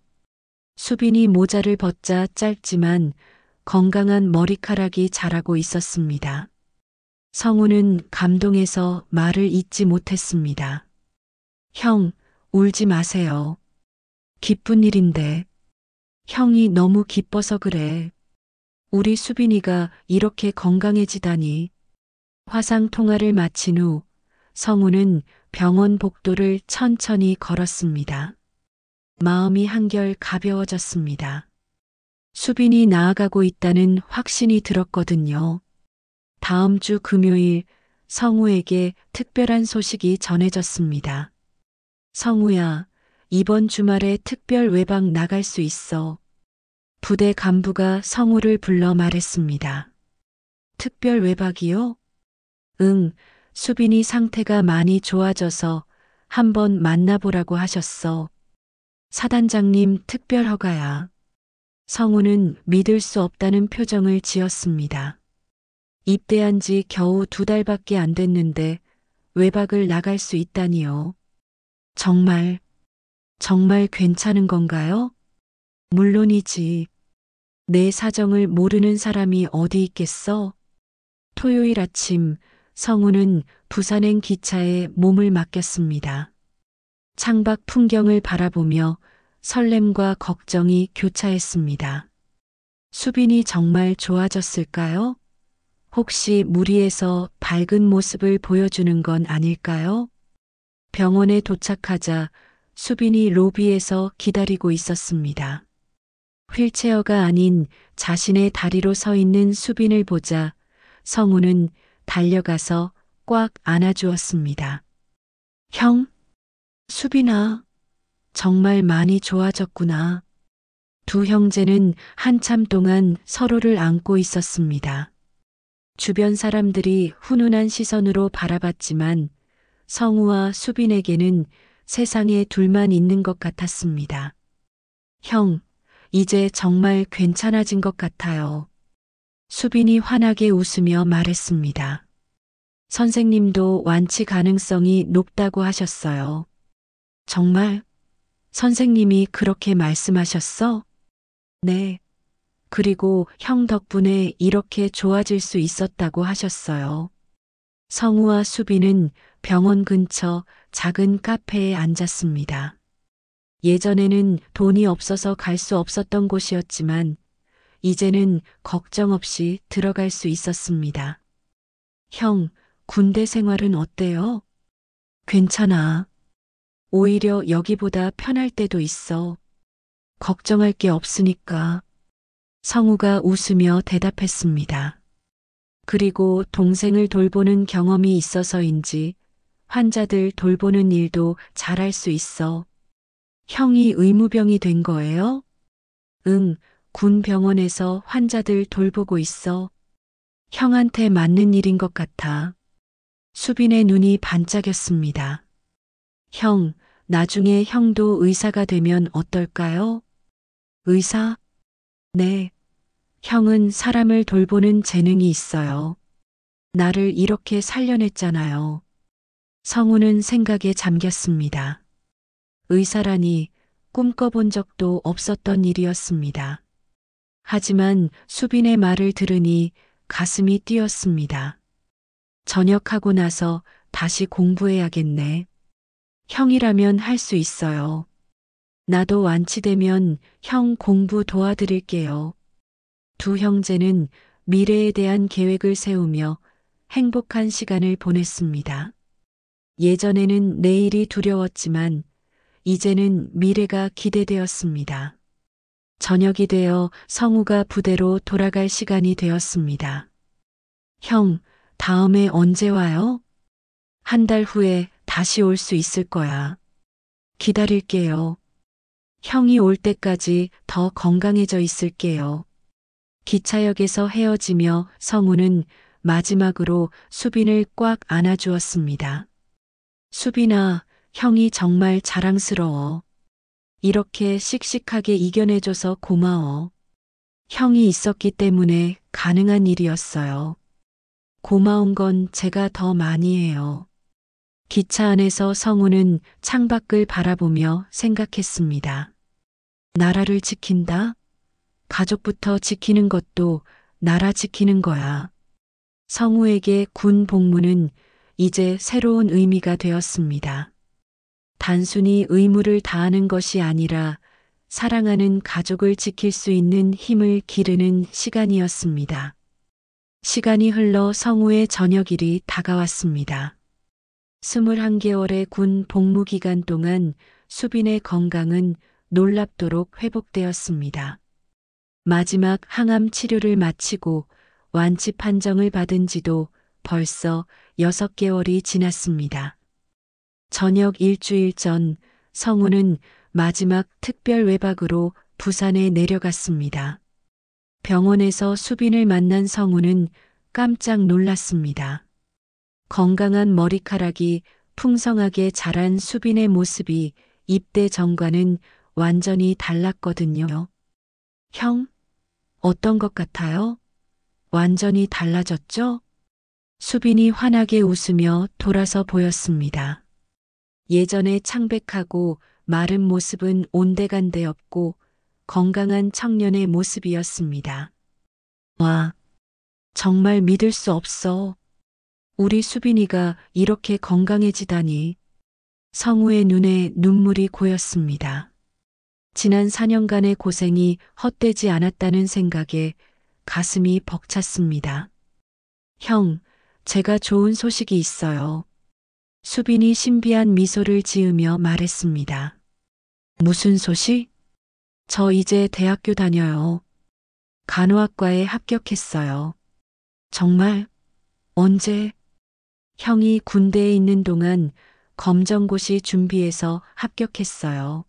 수빈이 모자를 벗자 짧지만 건강한 머리카락이 자라고 있었습니다. 성우는 감동해서 말을 잇지 못했습니다. 형, 울지 마세요. 기쁜 일인데. 형이 너무 기뻐서 그래. 우리 수빈이가 이렇게 건강해지다니. 화상 통화를 마친 후 성우는 병원 복도를 천천히 걸었습니다. 마음이 한결 가벼워졌습니다. 수빈이 나아가고 있다는 확신이 들었거든요. 다음 주 금요일 성우에게 특별한 소식이 전해졌습니다. 성우야, 이번 주말에 특별 외박 나갈 수 있어. 부대 간부가 성우를 불러 말했습니다. 특별 외박이요? 응, 수빈이 상태가 많이 좋아져서 한번 만나보라고 하셨어. 사단장님 특별 허가야. 성우는 믿을 수 없다는 표정을 지었습니다. 입대한 지 겨우 2달밖에 안 됐는데 외박을 나갈 수 있다니요. 정말 괜찮은 건가요? 물론이지. 내 사정을 모르는 사람이 어디 있겠어? 토요일 아침 성우는 부산행 기차에 몸을 맡겼습니다. 창밖 풍경을 바라보며 설렘과 걱정이 교차했습니다. 수빈이 정말 좋아졌을까요? 혹시 무리해서 밝은 모습을 보여주는 건 아닐까요? 병원에 도착하자 수빈이 로비에서 기다리고 있었습니다. 휠체어가 아닌 자신의 다리로 서 있는 수빈을 보자 성우는 달려가서 꽉 안아주었습니다. 형, 수빈아, 정말 많이 좋아졌구나. 두 형제는 한참 동안 서로를 안고 있었습니다. 주변 사람들이 훈훈한 시선으로 바라봤지만 성우와 수빈에게는 세상에 둘만 있는 것 같았습니다. 형, 이제 정말 괜찮아진 것 같아요. 수빈이 환하게 웃으며 말했습니다. 선생님도 완치 가능성이 높다고 하셨어요. 정말? 선생님이 그렇게 말씀하셨어? 네. 그리고 형 덕분에 이렇게 좋아질 수 있었다고 하셨어요. 성우와 수빈은 병원 근처 작은 카페에 앉았습니다. 예전에는 돈이 없어서 갈 수 없었던 곳이었지만 이제는 걱정 없이 들어갈 수 있었습니다. 형, 군대 생활은 어때요? 괜찮아. 오히려 여기보다 편할 때도 있어. 걱정할 게 없으니까. 성우가 웃으며 대답했습니다. 그리고 동생을 돌보는 경험이 있어서인지 환자들 돌보는 일도 잘할 수 있어. 형이 의무병이 된 거예요? 응, 군 병원에서 환자들 돌보고 있어. 형한테 맞는 일인 것 같아. 수빈의 눈이 반짝였습니다. 형, 나중에 형도 의사가 되면 어떨까요? 의사? 네. 형은 사람을 돌보는 재능이 있어요. 나를 이렇게 살려냈잖아요. 성우는 생각에 잠겼습니다. 의사라니 꿈꿔본 적도 없었던 일이었습니다. 하지만 수빈의 말을 들으니 가슴이 뛰었습니다. 전역하고 나서 다시 공부해야겠네. 형이라면 할 수 있어요. 나도 완치되면 형 공부 도와드릴게요. 두 형제는 미래에 대한 계획을 세우며 행복한 시간을 보냈습니다. 예전에는 내일이 두려웠지만 이제는 미래가 기대되었습니다. 저녁이 되어 성우가 부대로 돌아갈 시간이 되었습니다. 형, 다음에 언제 와요? 한 달 후에 다시 올 수 있을 거야. 기다릴게요. 형이 올 때까지 더 건강해져 있을게요. 기차역에서 헤어지며 성우는 마지막으로 수빈을 꽉 안아주었습니다. 수빈아, 형이 정말 자랑스러워. 이렇게 씩씩하게 이겨내줘서 고마워. 형이 있었기 때문에 가능한 일이었어요. 고마운 건 제가 더 많이 해요. 기차 안에서 성우는 창밖을 바라보며 생각했습니다. 나라를 지킨다? 가족부터 지키는 것도 나라 지키는 거야. 성우에게 군 복무는 이제 새로운 의미가 되었습니다. 단순히 의무를 다하는 것이 아니라 사랑하는 가족을 지킬 수 있는 힘을 기르는 시간이었습니다. 시간이 흘러 성우의 저녁일이 다가왔습니다. 21개월의 군 복무 기간 동안 수빈의 건강은 놀랍도록 회복되었습니다. 마지막 항암 치료를 마치고 완치 판정을 받은 지도 벌써 6개월이 지났습니다. 저녁 일주일 전 성우는 마지막 특별 외박으로 부산에 내려갔습니다. 병원에서 수빈을 만난 성우는 깜짝 놀랐습니다. 건강한 머리카락이 풍성하게 자란 수빈의 모습이 입대 전과는 완전히 달랐거든요. 형, 어떤 것 같아요? 완전히 달라졌죠? 수빈이 환하게 웃으며 돌아서 보였습니다. 예전의 창백하고 마른 모습은 온데간데 없고 건강한 청년의 모습이었습니다. 와, 정말 믿을 수 없어. 우리 수빈이가 이렇게 건강해지다니. 성우의 눈에 눈물이 고였습니다. 지난 4년간의 고생이 헛되지 않았다는 생각에 가슴이 벅찼습니다. 형, 제가 좋은 소식이 있어요. 수빈이 신비한 미소를 지으며 말했습니다. 무슨 소식? 저 이제 대학교 다녀요. 간호학과에 합격했어요. 정말? 언제? 형이 군대에 있는 동안 검정고시 준비해서 합격했어요.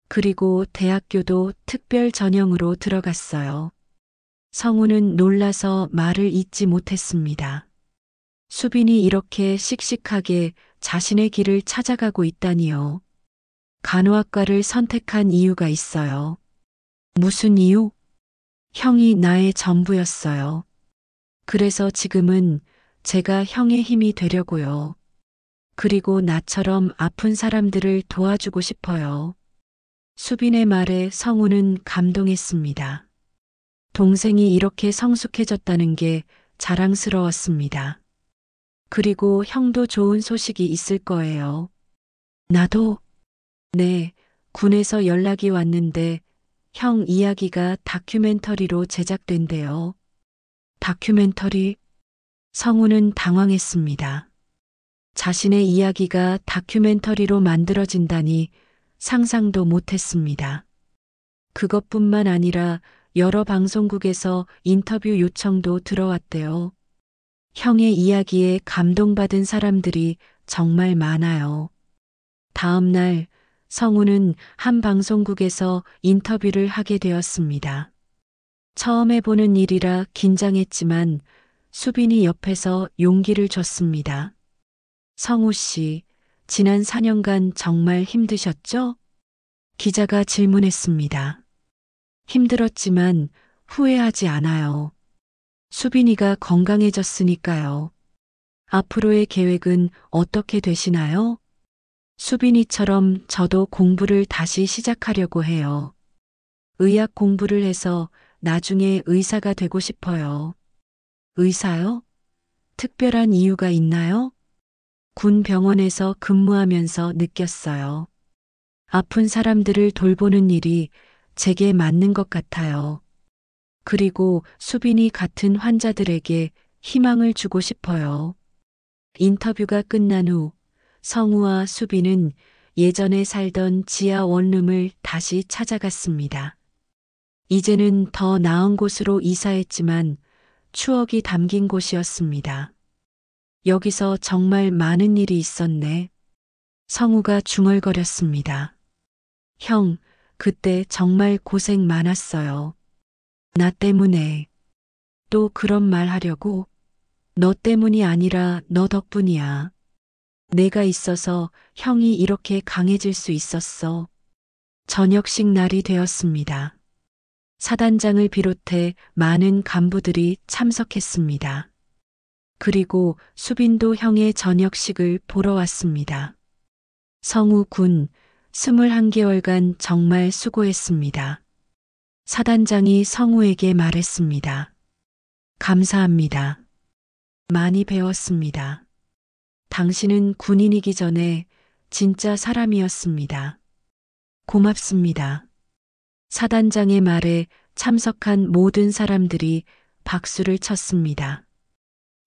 그리고 대학교도 특별 전형으로 들어갔어요. 성우는 놀라서 말을 잇지 못했습니다. 수빈이 이렇게 씩씩하게 자신의 길을 찾아가고 있다니요. 간호학과를 선택한 이유가 있어요. 무슨 이유? 형이 나의 전부였어요. 그래서 지금은 제가 형의 힘이 되려고요. 그리고 나처럼 아픈 사람들을 도와주고 싶어요. 수빈의 말에 성우는 감동했습니다. 동생이 이렇게 성숙해졌다는 게 자랑스러웠습니다. 그리고 형도 좋은 소식이 있을 거예요. 나도? 네, 군에서 연락이 왔는데 형 이야기가 다큐멘터리로 제작된대요. 다큐멘터리? 성우는 당황했습니다. 자신의 이야기가 다큐멘터리로 만들어진다니 상상도 못했습니다. 그것뿐만 아니라 여러 방송국에서 인터뷰 요청도 들어왔대요. 형의 이야기에 감동받은 사람들이 정말 많아요. 다음 날 성우는 한 방송국에서 인터뷰를 하게 되었습니다. 처음 해보는 일이라 긴장했지만 수빈이 옆에서 용기를 줬습니다. 성우 씨, 지난 4년간 정말 힘드셨죠? 기자가 질문했습니다. 힘들었지만 후회하지 않아요. 수빈이가 건강해졌으니까요. 앞으로의 계획은 어떻게 되시나요? 수빈이처럼 저도 공부를 다시 시작하려고 해요. 의학 공부를 해서 나중에 의사가 되고 싶어요. 의사요? 특별한 이유가 있나요? 군 병원에서 근무하면서 느꼈어요. 아픈 사람들을 돌보는 일이 제게 맞는 것 같아요. 그리고 수빈이 같은 환자들에게 희망을 주고 싶어요. 인터뷰가 끝난 후 성우와 수빈은 예전에 살던 지하 원룸을 다시 찾아갔습니다. 이제는 더 나은 곳으로 이사했지만 추억이 담긴 곳이었습니다. 여기서 정말 많은 일이 있었네. 성우가 중얼거렸습니다. 형, 그때 정말 고생 많았어요. 나 때문에. 또 그런 말 하려고? 너 때문이 아니라 너 덕분이야. 내가 있어서 형이 이렇게 강해질 수 있었어. 저녁식 날이 되었습니다. 사단장을 비롯해 많은 간부들이 참석했습니다. 그리고 수빈도 형의 저녁식을 보러 왔습니다. 성우 군, 21개월간 정말 수고했습니다. 사단장이 성우에게 말했습니다. 감사합니다. 많이 배웠습니다. 당신은 군인이기 전에 진짜 사람이었습니다. 고맙습니다. 사단장의 말에 참석한 모든 사람들이 박수를 쳤습니다.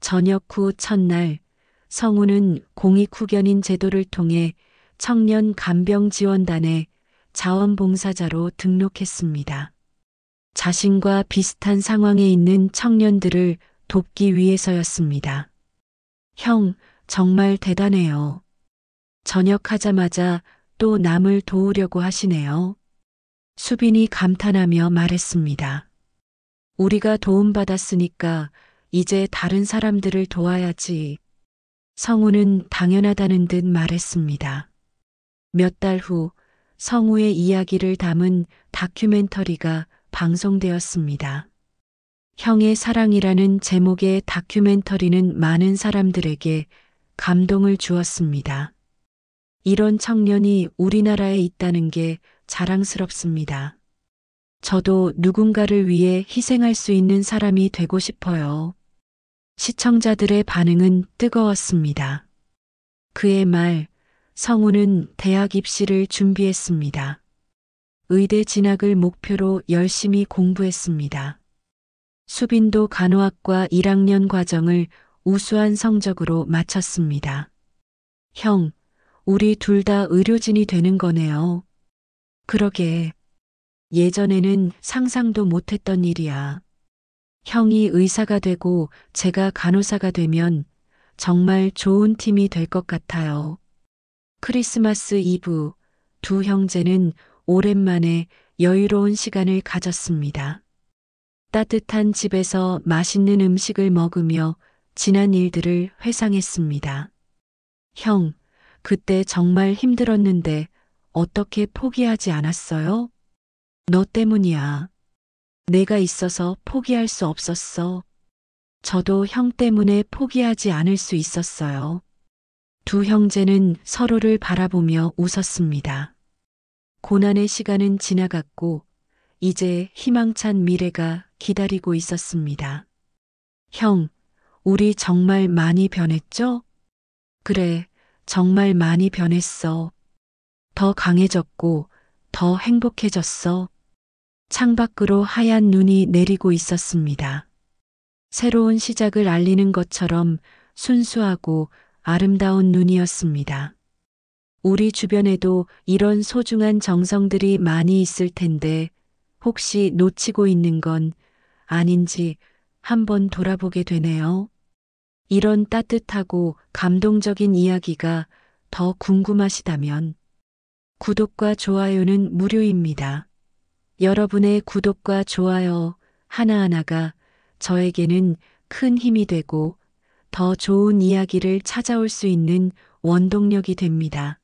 저녁 후 첫날, 성우는 공익후견인 제도를 통해 청년 간병지원단에 자원봉사자로 등록했습니다. 자신과 비슷한 상황에 있는 청년들을 돕기 위해서였습니다. 형, 정말 대단해요. 전역하자마자 또 남을 도우려고 하시네요. 수빈이 감탄하며 말했습니다. 우리가 도움받았으니까 이제 다른 사람들을 도와야지. 성우는 당연하다는 듯 말했습니다. 몇 달 후 성우의 이야기를 담은 다큐멘터리가 방송되었습니다. 형의 사랑이라는 제목의 다큐멘터리는 많은 사람들에게 감동을 주었습니다. 이런 청년이 우리나라에 있다는 게 자랑스럽습니다. 저도 누군가를 위해 희생할 수 있는 사람이 되고 싶어요. 시청자들의 반응은 뜨거웠습니다. 그의 말, 성우는 대학 입시를 준비했습니다. 의대 진학을 목표로 열심히 공부했습니다. 수빈도 간호학과 1학년 과정을 우수한 성적으로 마쳤습니다. 형, 우리 둘 다 의료진이 되는 거네요. 그러게. 예전에는 상상도 못했던 일이야. 형이 의사가 되고 제가 간호사가 되면 정말 좋은 팀이 될 것 같아요. 크리스마스 이브, 두 형제는 오랜만에 여유로운 시간을 가졌습니다. 따뜻한 집에서 맛있는 음식을 먹으며 지난 일들을 회상했습니다. 형, 그때 정말 힘들었는데 어떻게 포기하지 않았어요? 너 때문이야. 내가 있어서 포기할 수 없었어. 저도 형 때문에 포기하지 않을 수 있었어요. 두 형제는 서로를 바라보며 웃었습니다. 고난의 시간은 지나갔고 이제 희망찬 미래가 기다리고 있었습니다. 형, 우리 정말 많이 변했죠? 그래, 정말 많이 변했어. 더 강해졌고 더 행복해졌어. 창밖으로 하얀 눈이 내리고 있었습니다. 새로운 시작을 알리는 것처럼 순수하고 아름다운 눈이었습니다. 우리 주변에도 이런 소중한 정성들이 많이 있을 텐데 혹시 놓치고 있는 건 아닌지 한번 돌아보게 되네요. 이런 따뜻하고 감동적인 이야기가 더 궁금하시다면 구독과 좋아요는 무료입니다. 여러분의 구독과 좋아요 하나하나가 저에게는 큰 힘이 되고 더 좋은 이야기를 찾아올 수 있는 원동력이 됩니다.